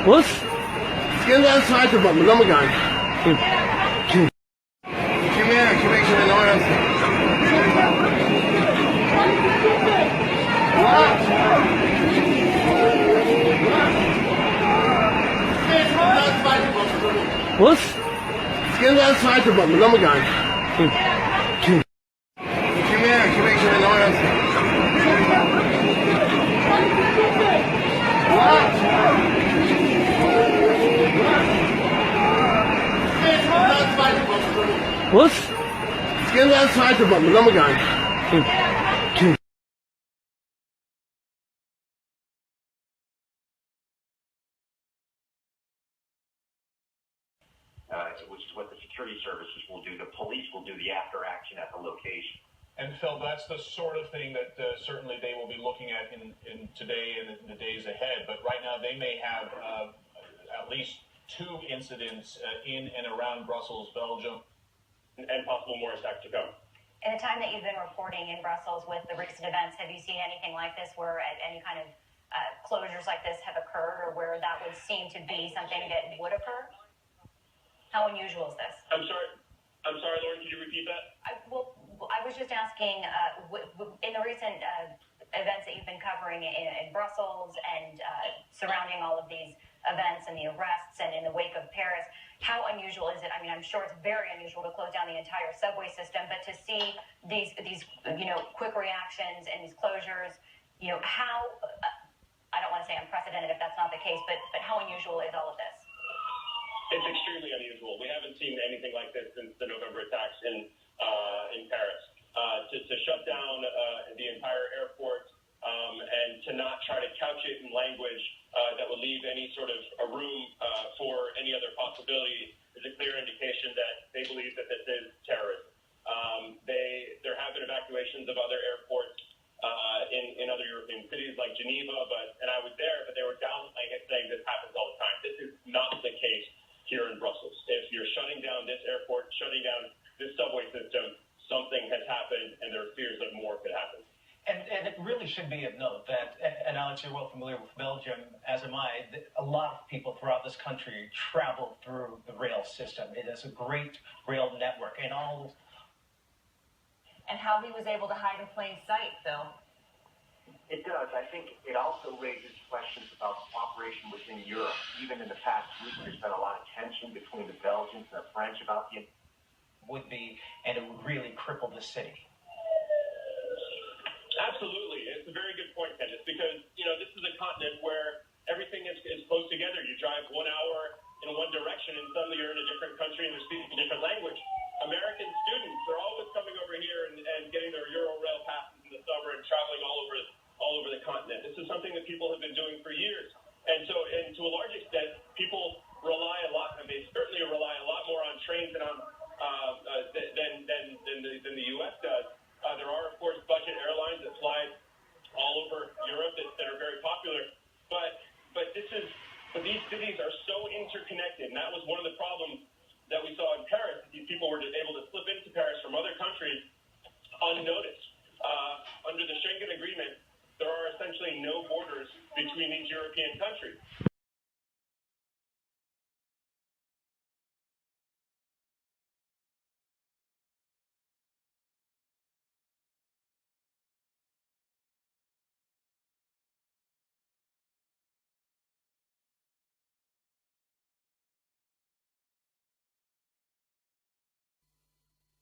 Was? Gehen Sie ans zweite Bomben, Lommegang. Komm her, Neuer. Was? Gehen Sie ans zweite Bomben, Lommegang. Komm her, Neuer. Was? Gehen Sie ans zweite Bomben, Lommegang. Which is what the security services will do. The police will do the after action at the location. And Phil, that's the sort of thing that certainly they will be looking at in today and in the days ahead. But right now they may have at least 2 incidents in and around Brussels, Belgium. And possible more attacks to come. In the time that you've been reporting in Brussels with the recent events, have you seen anything like this where any kind of closures like this have occurred, or where that would seem to be something that would occur? How unusual is this? I'm sorry, Lauren, could you repeat that? I was just asking, in the recent events that you've been covering in Brussels and surrounding all of these events and the arrests and in the wake of Paris, how unusual is it? I mean, I'm sure it's very unusual to close down the entire subway system, but to see these quick reactions and these closures, how, I don't want to say unprecedented if that's not the case, but how unusual is all of this? It's extremely unusual. We haven't seen anything like this since the November attacks in Paris. To shut down the entire airport and to not try to couch it in language that would leave any sort of a room for any other possibility is a clear indication that they believe that this is terrorism. There have been evacuations of other airports in other European cities like Geneva, and I was there, but they were downplaying it, saying this happens all the time. This is not the case here in Brussels. If you're shutting down this airport, shutting down this subway system, something has happened, and there are fears that more could happen. And it really should be of note that, and Alex, you're well familiar with Belgium, as am I, a lot of people throughout this country travel through the rail system. It is a great rail network. And how he was able to hide in plain sight, Phil? It does. I think it also raises questions about cooperation within Europe. Even in the past week, there's been a lot of tension between the Belgians and the French about the... would be, and it would really cripple the city. Absolutely. It's a very good point, Candice, because, this is a continent where everything is close together. You drive 1 hour in one direction and suddenly you're in a different country and they're speaking a different language. American students, they're always coming over here and getting their Euro-rail passes in the summer and traveling all over the continent. This is something that people have been doing for years. And to a large extent, people rely a lot, and they certainly rely a lot more on trains and on than the U.S. does. There are, of course, budget airlines that fly all over Europe that are very popular. But these cities are so interconnected, and that was one of the problems that we saw in Paris. These people were able to slip into Paris from other countries unnoticed. Under the Schengen Agreement, there are essentially no borders between these European countries.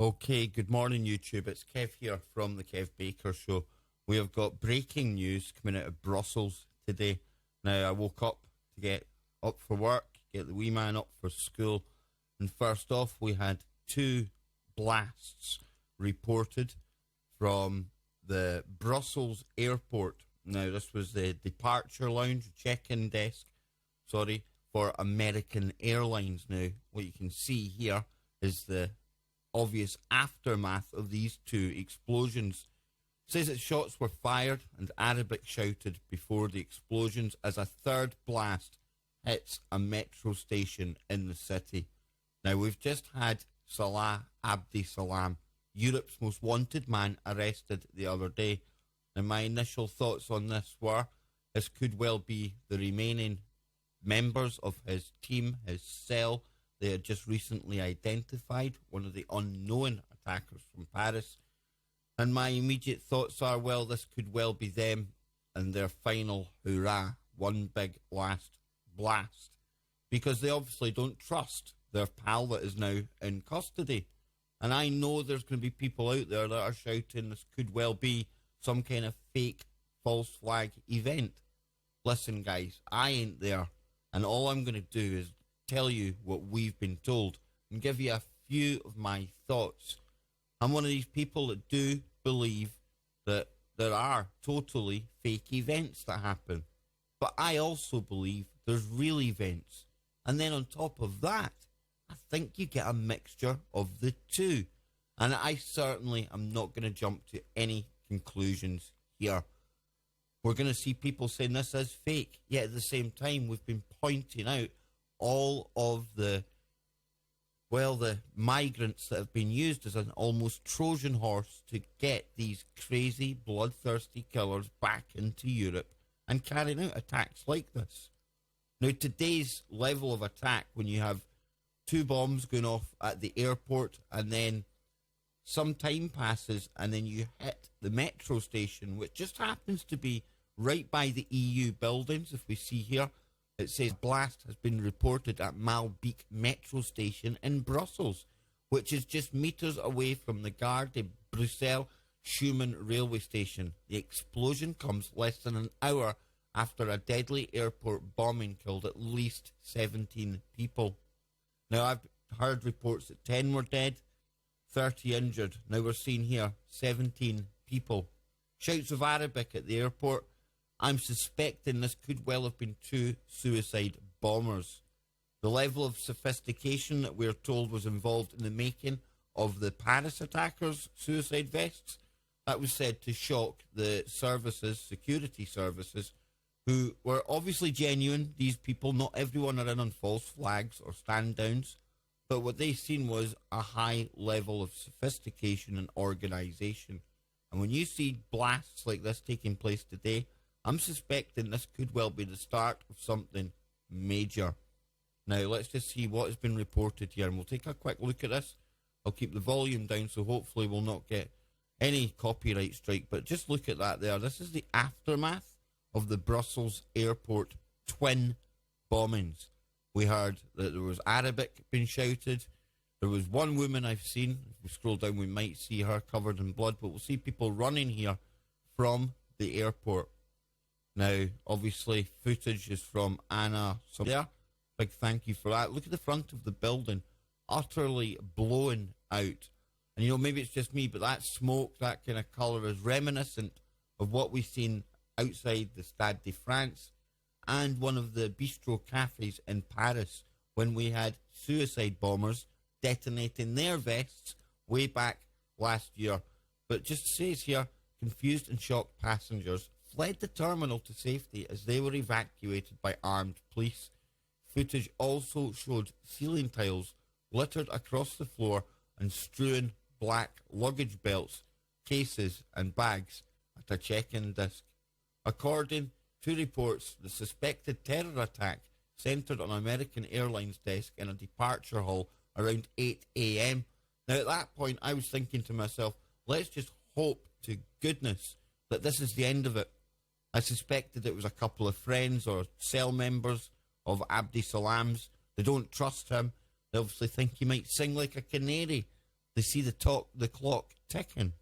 Okay, good morning, YouTube. It's Kev here from the Kev Baker Show. We have got breaking news coming out of Brussels today. Now, I woke up to get up for work, get the wee man up for school, and first off, we had 2 blasts reported from the Brussels airport. Now, this was the departure lounge, check-in desk, for American Airlines. Now, what you can see here is the obvious aftermath of these 2 explosions. It says that shots were fired and Arabic shouted before the explosions as a 3rd blast hits a metro station in the city. Now, we've just had Salah Abdi Salam, Europe's most wanted man, arrested the other day. Now, my initial thoughts on this were this could well be the remaining members of his team, his cell. They had just recently identified one of the unknown attackers from Paris. And my immediate thoughts are, well, this could well be them and their final hurrah, one big last blast. Because they obviously don't trust their pal that is now in custody. And I know there's going to be people out there that are shouting this could well be some kind of fake false flag event. Listen, guys, I ain't there. And all I'm going to do is tell you what we've been told and give you a few of my thoughts. I'm one of these people that do believe that there are totally fake events that happen. But I also believe there's real events. And then on top of that, I think you get a mixture of the two. And I certainly am not going to jump to any conclusions here. We're going to see people saying this is fake. Yet at the same time, we've been pointing out all of the migrants that have been used as an almost Trojan horse to get these crazy, bloodthirsty killers back into Europe and carrying out attacks like this. Now, today's level of attack, when you have 2 bombs going off at the airport and then some time passes and then you hit the metro station, which just happens to be right by the EU buildings. If we see here, it says blast has been reported at Maelbeek Metro station in Brussels, which is just meters away from the Gare de Bruxelles Schumann railway station. The explosion comes less than an hour after a deadly airport bombing killed at least 17 people. Now, I've heard reports that 10 were dead, 30 injured. Now we're seeing here 17 people. Shouts of Arabic at the airport. I'm suspecting this could well have been 2 suicide bombers. The level of sophistication that we're told was involved in the making of the Paris attackers' suicide vests, that was said to shock the services, security services, who were obviously genuine. These people, not everyone are in on false flags or stand downs, but what they seen was a high level of sophistication and organisation. And when you see blasts like this taking place today, I'm suspecting this could well be the start of something major. Now, let's just see what has been reported here, and we'll take a quick look at this. I'll keep the volume down, so hopefully we'll not get any copyright strike, but just look at that there. This is the aftermath of the Brussels airport twin bombings. We heard that there was Arabic being shouted. There was one woman I've seen. If we scroll down, we might see her covered in blood, but we'll see people running here from the airport. Now, obviously, footage is from Anna. So there, big thank you for that. Look at the front of the building, utterly blown out. And, you know, maybe it's just me, but that smoke, that kind of colour is reminiscent of what we've seen outside the Stade de France and one of the bistro cafes in Paris when we had suicide bombers detonating their vests way back last year. But just says here, confused and shocked passengers fled the terminal to safety as they were evacuated by armed police. Footage also showed ceiling tiles littered across the floor and strewn black luggage belts, cases and bags at a check-in desk. According to reports, the suspected terror attack centred on American Airlines desk in a departure hall around 8 a.m. Now, at that point, I was thinking to myself, let's just hope to goodness that this is the end of it. I suspected it was a couple of friends or cell members of Abdi Salam's. They don't trust him. They obviously think he might sing like a canary. They see the clock ticking.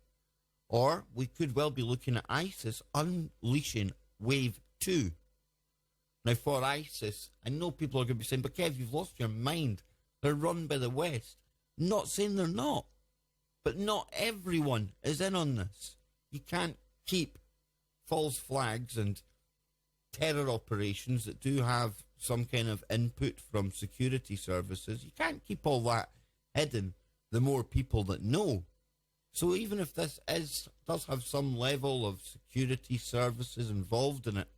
Or we could well be looking at ISIS unleashing Wave 2. Now, for ISIS, I know people are going to be saying, but Kev, you've lost your mind. They're run by the West. Not saying they're not. But not everyone is in on this. You can't keep false flags and terror operations that do have some kind of input from security services. You can't keep all that hidden, the more people that know. So even if this does have some level of security services involved in it,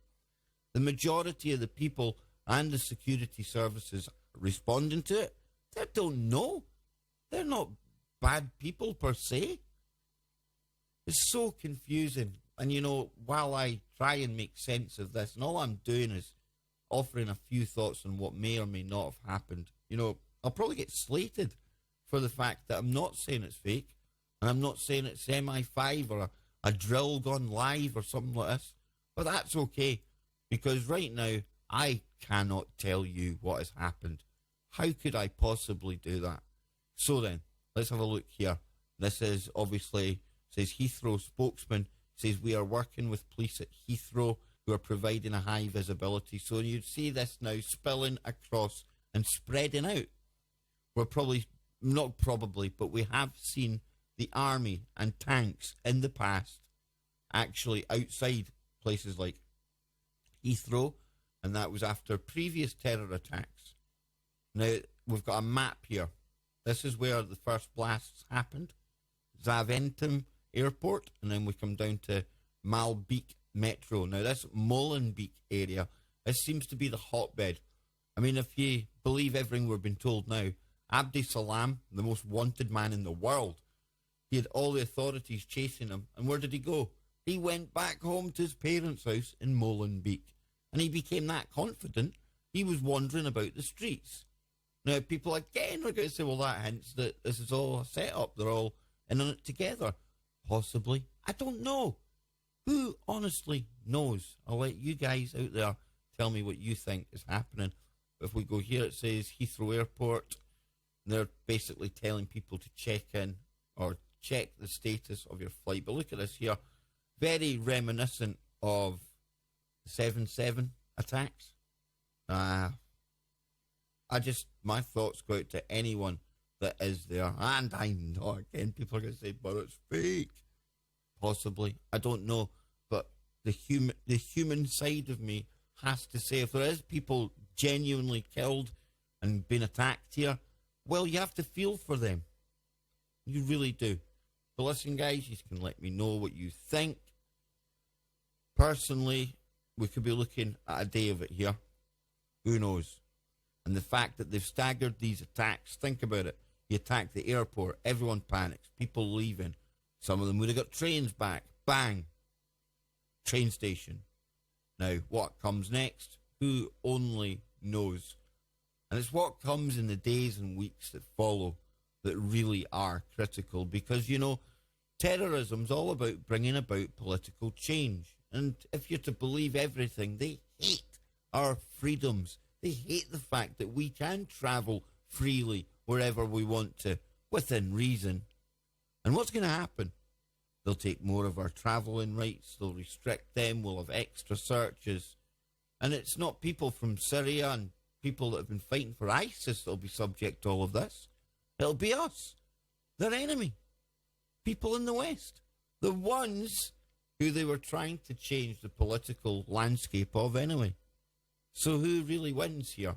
the majority of the people and the security services responding to it They don't know. They're not bad people per se. It's so confusing. And, you know, while I try and make sense of this, and all I'm doing is offering a few thoughts on what may or may not have happened, you know, I'll probably get slated for the fact that I'm not saying it's fake, and I'm not saying it's MI5 or a drill gone live or something like this. But that's okay, because right now, I cannot tell you what has happened. How could I possibly do that? So then, let's have a look here. This is obviously, says Heathrow spokesman, says we are working with police at Heathrow who are providing a high visibility. So you'd see this now spilling across and spreading out. We're probably, not probably, but we have seen the army and tanks in the past actually outside places like Heathrow, and that was after previous terror attacks. Now, we've got a map here. This is where the first blasts happened. Zaventem Airport, and then we come down to Maelbeek Metro. Now, this Molenbeek area, this seems to be the hotbed. I mean, if you believe everything we've been told now, Abdi Salam, the most wanted man in the world, he had all the authorities chasing him. And where did he go? He went back home to his parents' house in Molenbeek. And he became that confident, he was wandering about the streets. Now, people again are going to say, well, that hints that this is all a set-up. They're all in on it together. Possibly. I don't know. Who honestly knows? I'll let you guys out there tell me what you think is happening. But if we go here, it says Heathrow Airport. They're basically telling people to check in or check the status of your flight. But look at this here. Very reminiscent of the 7/7 attacks. My thoughts go out to anyone that is there. And I know, again, people are going to say, but it's fake. Possibly. I don't know. But the human side of me has to say, if there is people genuinely killed and been attacked here, well, you have to feel for them. You really do. So listen, guys, you can let me know what you think. Personally, we could be looking at a day of it here. Who knows? And the fact that they've staggered these attacks, think about it. You attack the airport, everyone panics, people leaving. Some of them would have got trains back. Bang. Train station. Now, what comes next? Who only knows? And it's what comes in the days and weeks that follow that really are critical. Because, you know, terrorism's all about bringing about political change. And if you're to believe everything, they hate our freedoms. They hate the fact that we can travel freely wherever we want to, within reason. And what's going to happen? They'll take more of our travelling rights. They'll restrict them. We'll have extra searches. And it's not people from Syria and people that have been fighting for ISIS that'll be subject to all of this. It'll be us, their enemy, people in the West, the ones who they were trying to change the political landscape of anyway. So who really wins here?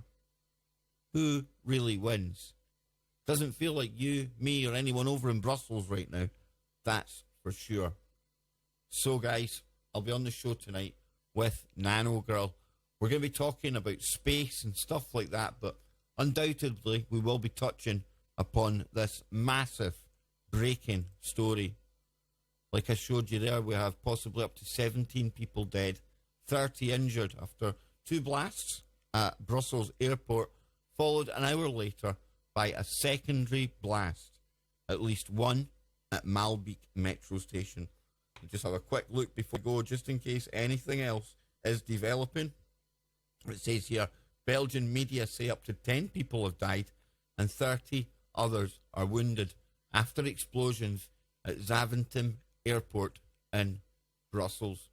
Who really wins? Doesn't feel like you, me, or anyone over in Brussels right now. That's for sure. So, guys, I'll be on the show tonight with Nano Girl. We're going to be talking about space and stuff like that, but undoubtedly we will be touching upon this massive breaking story. Like I showed you there, we have possibly up to 17 people dead, 30 injured after 2 blasts at Brussels airport, followed an hour later by a secondary blast, at least one at Maelbeek Metro station. We'll just have a quick look before we go, just in case anything else is developing. It says here, Belgian media say up to 10 people have died and 30 others are wounded after explosions at Zaventem Airport in Brussels.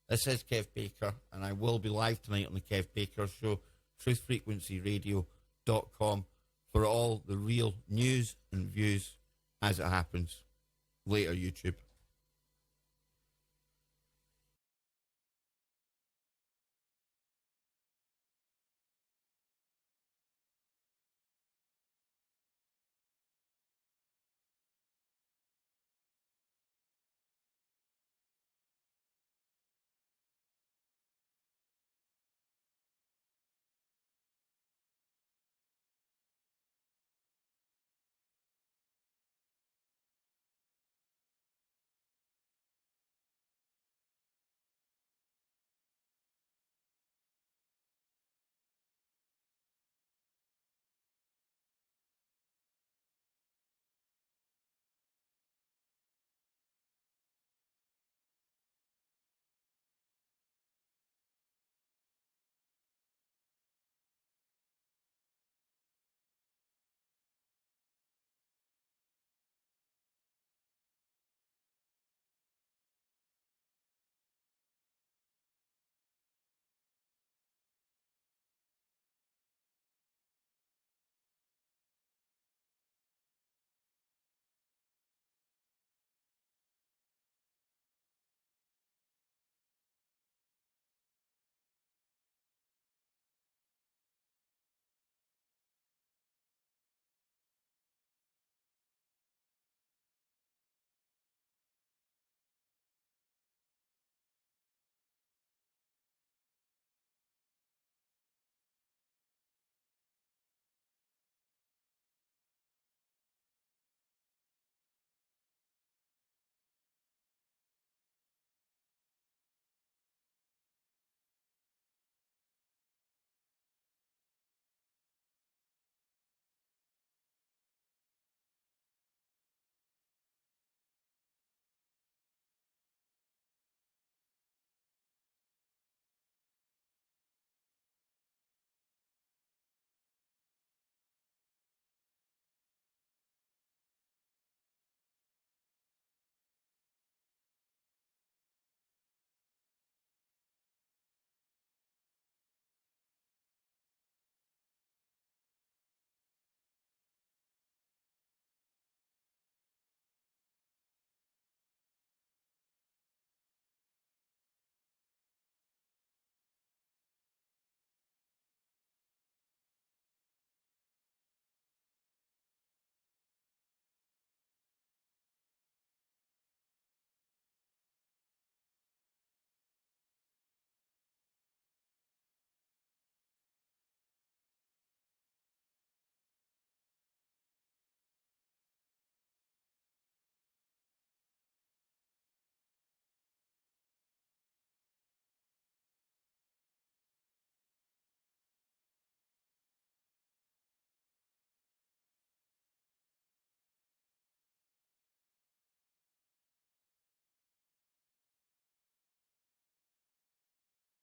This is Kev Baker, and I will be live tonight on the Kev Baker Show, truthfrequencyradio.com, for all the real news and views as it happens. Later, YouTube.